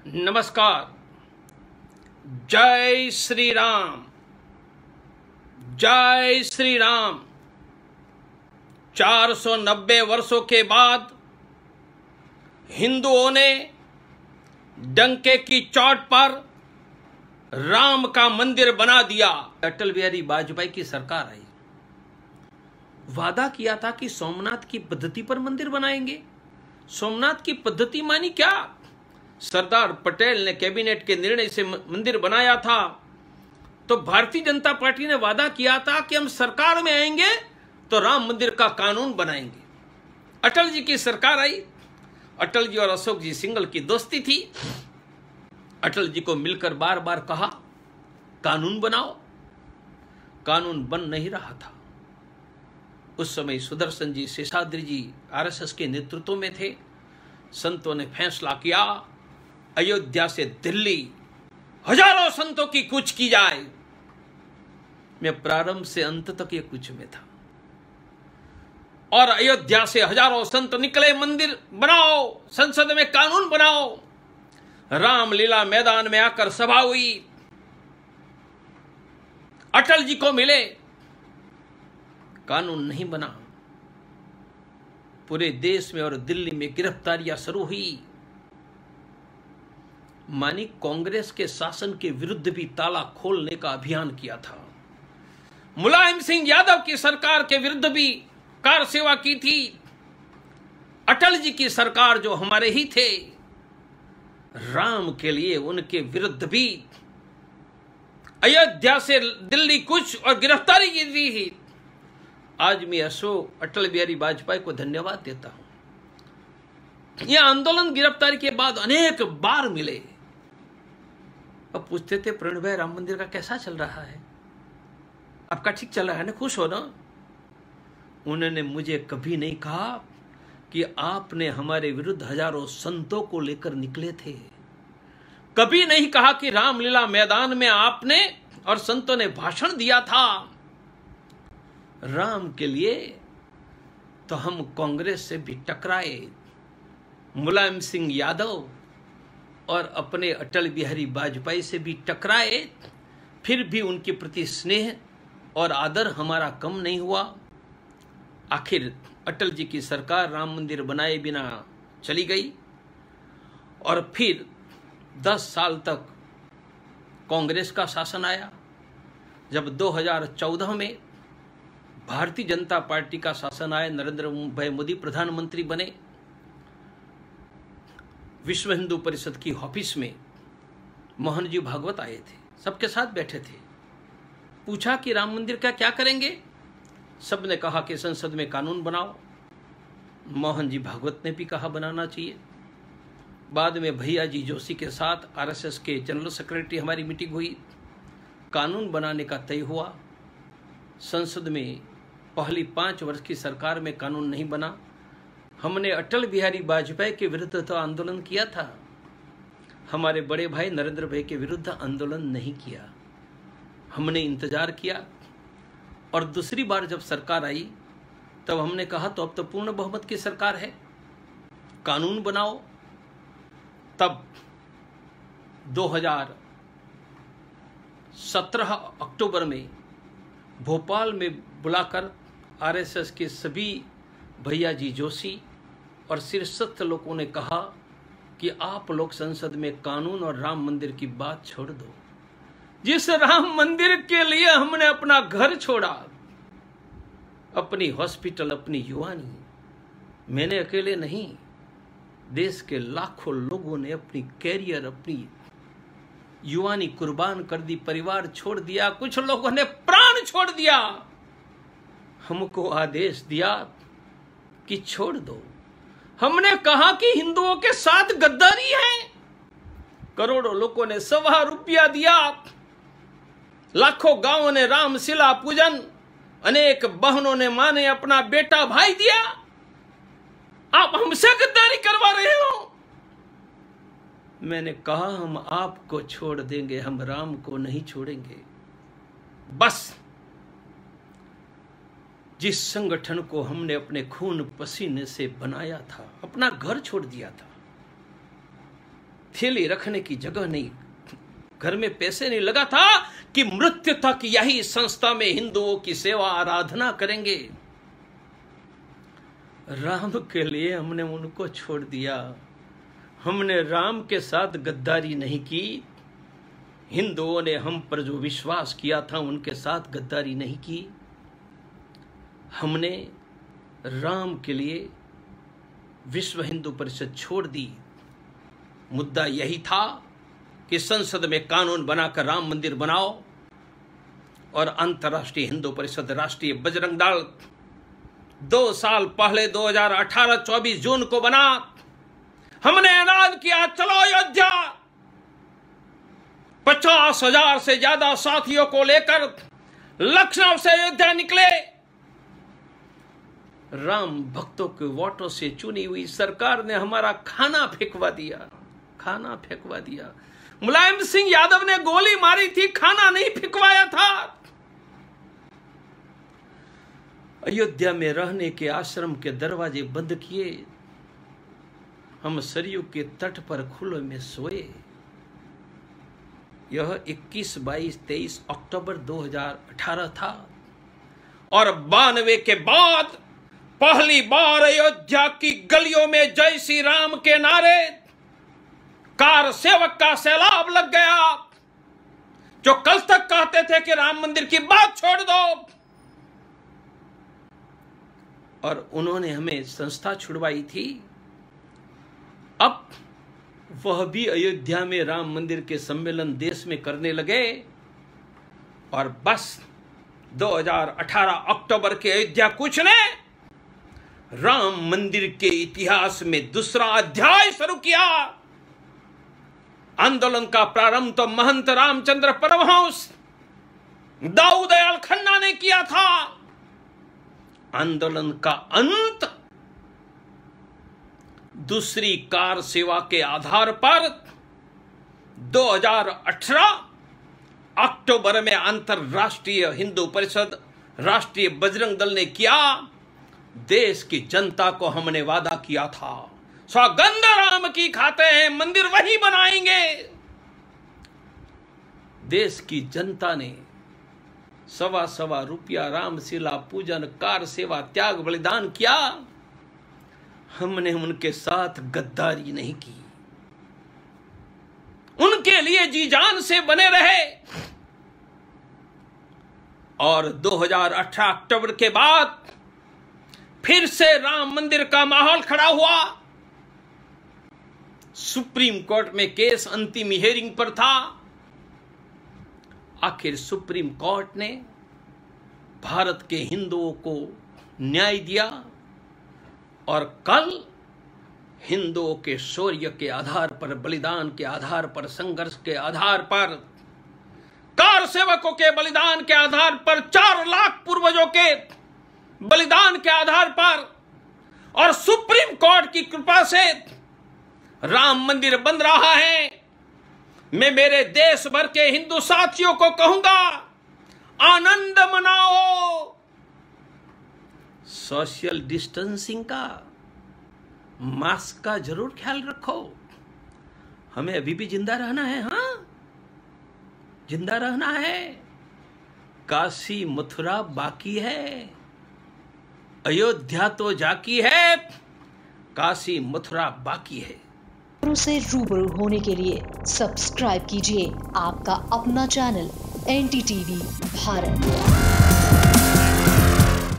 नमस्कार। जय श्री राम। जय श्री राम। 490 वर्षों के बाद हिंदुओं ने डंके की चोट पर राम का मंदिर बना दिया। अटल बिहारी वाजपेयी की सरकार आई, वादा किया था कि सोमनाथ की पद्धति पर मंदिर बनाएंगे। सोमनाथ की पद्धति मानी क्या? सरदार पटेल ने कैबिनेट के निर्णय से मंदिर बनाया था। तो भारतीय जनता पार्टी ने वादा किया था कि हम सरकार में आएंगे तो राम मंदिर का कानून बनाएंगे। अटल जी की सरकार आई। अटल जी और अशोक जी सिंघल की दोस्ती थी। अटल जी को मिलकर बार बार कहा कानून बनाओ, कानून बन नहीं रहा था। उस समय सुदर्शन जी शेषाद्री जी आरएसएस के नेतृत्व में थे। संतों ने फैसला किया अयोध्या से दिल्ली हजारों संतों की कूच की जाए। मैं प्रारंभ से अंत तक ये कूच में था और अयोध्या से हजारों संत निकले, मंदिर बनाओ, संसद में कानून बनाओ। रामलीला मैदान में आकर सभा हुई। अटल जी को मिले, कानून नहीं बना। पूरे देश में और दिल्ली में गिरफ्तारियां शुरू हुई। मानी कांग्रेस के शासन के विरुद्ध भी ताला खोलने का अभियान किया था। मुलायम सिंह यादव की सरकार के विरुद्ध भी कार सेवा की थी। अटल जी की सरकार जो हमारे ही थे, राम के लिए उनके विरुद्ध भी अयोध्या से दिल्ली कूच और गिरफ्तारी की थी। आज मैं अटल बिहारी वाजपेयी को धन्यवाद देता हूं। यह आंदोलन गिरफ्तारी के बाद अनेक बार मिले। अब पूछते थे प्रणव भाई राम मंदिर का कैसा चल रहा है? आपका ठीक चल रहा है ना? खुश हो ना? उन्होंने मुझे कभी नहीं कहा कि आपने हमारे विरुद्ध हजारों संतों को लेकर निकले थे। कभी नहीं कहा कि रामलीला मैदान में आपने और संतों ने भाषण दिया था राम के लिए। तो हम कांग्रेस से भी टकराए, मुलायम सिंह यादव और अपने अटल बिहारी वाजपेयी से भी टकराए, फिर भी उनके प्रति स्नेह और आदर हमारा कम नहीं हुआ। आखिर अटल जी की सरकार राम मंदिर बनाए बिना चली गई और फिर 10 साल तक कांग्रेस का शासन आया। जब 2014 में भारतीय जनता पार्टी का शासन आया, नरेंद्र भाई मोदी प्रधानमंत्री बने। विश्व हिंदू परिषद की ऑफिस में मोहन जी भागवत आए थे, सबके साथ बैठे थे। पूछा कि राम मंदिर का क्या करेंगे? सबने कहा कि संसद में कानून बनाओ। मोहन जी भागवत ने भी कहा बनाना चाहिए। बाद में भैया जी जोशी के साथ आरएसएस के जनरल सेक्रेटरी हमारी मीटिंग हुई, कानून बनाने का तय हुआ। संसद में पहली 5 वर्ष की सरकार में कानून नहीं बना। हमने अटल बिहारी वाजपेयी के विरुद्ध तो आंदोलन किया था, हमारे बड़े भाई नरेंद्र भाई के विरुद्ध आंदोलन नहीं किया। हमने इंतजार किया और दूसरी बार जब सरकार आई तब हमने कहा तो अब तो पूर्ण बहुमत की सरकार है, कानून बनाओ। तब 2017 अक्टूबर में भोपाल में बुलाकर आरएसएस के सभी भैया जी जोशी और शीर्षस्थ लोगों ने कहा कि आप लोग संसद में कानून और राम मंदिर की बात छोड़ दो। जिस राम मंदिर के लिए हमने अपना घर छोड़ा, अपनी हॉस्पिटल, अपनी युवानी, मैंने अकेले नहीं, देश के लाखों लोगों ने अपनी कैरियर, अपनी युवानी कुर्बान कर दी, परिवार छोड़ दिया, कुछ लोगों ने प्राण छोड़ दिया। हमको आदेश दिया कि छोड़ दो। हमने कहा कि हिंदुओं के साथ गद्दारी है। करोड़ों लोगों ने ₹1.25 रुपया दिया। लाखों गांवों ने रामशिला पूजन, अनेक बहनों ने मां ने अपना बेटा भाई दिया। आप हमसे गद्दारी करवा रहे हो। मैंने कहा हम आपको छोड़ देंगे, हम राम को नहीं छोड़ेंगे। बस जिस संगठन को हमने अपने खून पसीने से बनाया था, अपना घर छोड़ दिया था, थैली रखने की जगह नहीं, घर में पैसे नहीं लगा था कि मृत्यु तक यही संस्था में हिंदुओं की सेवा आराधना करेंगे। राम के लिए हमने उनको छोड़ दिया। हमने राम के साथ गद्दारी नहीं की। हिंदुओं ने हम पर जो विश्वास किया था उनके साथ गद्दारी नहीं की। हमने राम के लिए विश्व हिंदू परिषद छोड़ दी। मुद्दा यही था कि संसद में कानून बनाकर राम मंदिर बनाओ, और अंतर्राष्ट्रीय हिंदू परिषद, राष्ट्रीय बजरंग दल 2 साल पहले 2018 24 जून को बना। हमने ऐलान किया, चलो अयोध्या। 50,000 से ज्यादा साथियों को लेकर लखनऊ से अयोध्या निकले। राम भक्तों के वोटों से चुनी हुई सरकार ने हमारा खाना फेंकवा दिया। मुलायम सिंह यादव ने गोली मारी थी, खाना नहीं फेंकवाया था। अयोध्या में रहने के आश्रम के दरवाजे बंद किए। हम सरयू के तट पर खुले में सोए। यह 21, 22, 23 अक्टूबर 2018 था, और 92 के बाद पहली बार अयोध्या की गलियों में जय श्री राम के नारे, कार सेवक का सैलाब लग गया, जो कल तक कहते थे कि राम मंदिर की बात छोड़ दो। और उन्होंने हमें संस्था छुड़वाई थी। अब वह भी अयोध्या में राम मंदिर के सम्मेलन देश में करने लगे, और बस 2018 अक्टूबर के अयोध्या कूच ने राम मंदिर के इतिहास में दूसरा अध्याय शुरू किया। आंदोलन का प्रारंभ तो महंत रामचंद्र परमहंस दाऊद दयाल खन्ना ने किया था। आंदोलन का अंत दूसरी कार सेवा के आधार पर 2018 अक्टूबर में अंतरराष्ट्रीय हिंदू परिषद, राष्ट्रीय बजरंग दल ने किया। देश की जनता को हमने वादा किया था, सौगंध राम की खाते हैं, मंदिर वही बनाएंगे। देश की जनता ने सवा रुपया रामशिला पूजन, कार सेवा, त्याग, बलिदान किया। हमने उनके साथ गद्दारी नहीं की, उनके लिए जी जान से बने रहे। और 2018 अक्टूबर के बाद फिर से राम मंदिर का माहौल खड़ा हुआ। सुप्रीम कोर्ट में केस अंतिम हियरिंग पर था। आखिर सुप्रीम कोर्ट ने भारत के हिंदुओं को न्याय दिया, और कल हिंदुओं के शौर्य के आधार पर, बलिदान के आधार पर, संघर्ष के आधार पर, कार सेवकों के बलिदान के आधार पर, 4 लाख पूर्वजों के बलिदान के आधार पर, और सुप्रीम कोर्ट की कृपा से राम मंदिर बन रहा है। मैं मेरे देश भर के हिंदू साथियों को कहूंगा, आनंद मनाओ। सोशल डिस्टेंसिंग का, मास्क का जरूर ख्याल रखो। हमें अभी भी जिंदा रहना है। हाँ, जिंदा रहना है। काशी मथुरा बाकी है, अयोध्या तो जाकी है, काशी मथुरा बाकी है। से रूबरू होने के लिए सब्सक्राइब कीजिए आपका अपना चैनल NDTV भारत।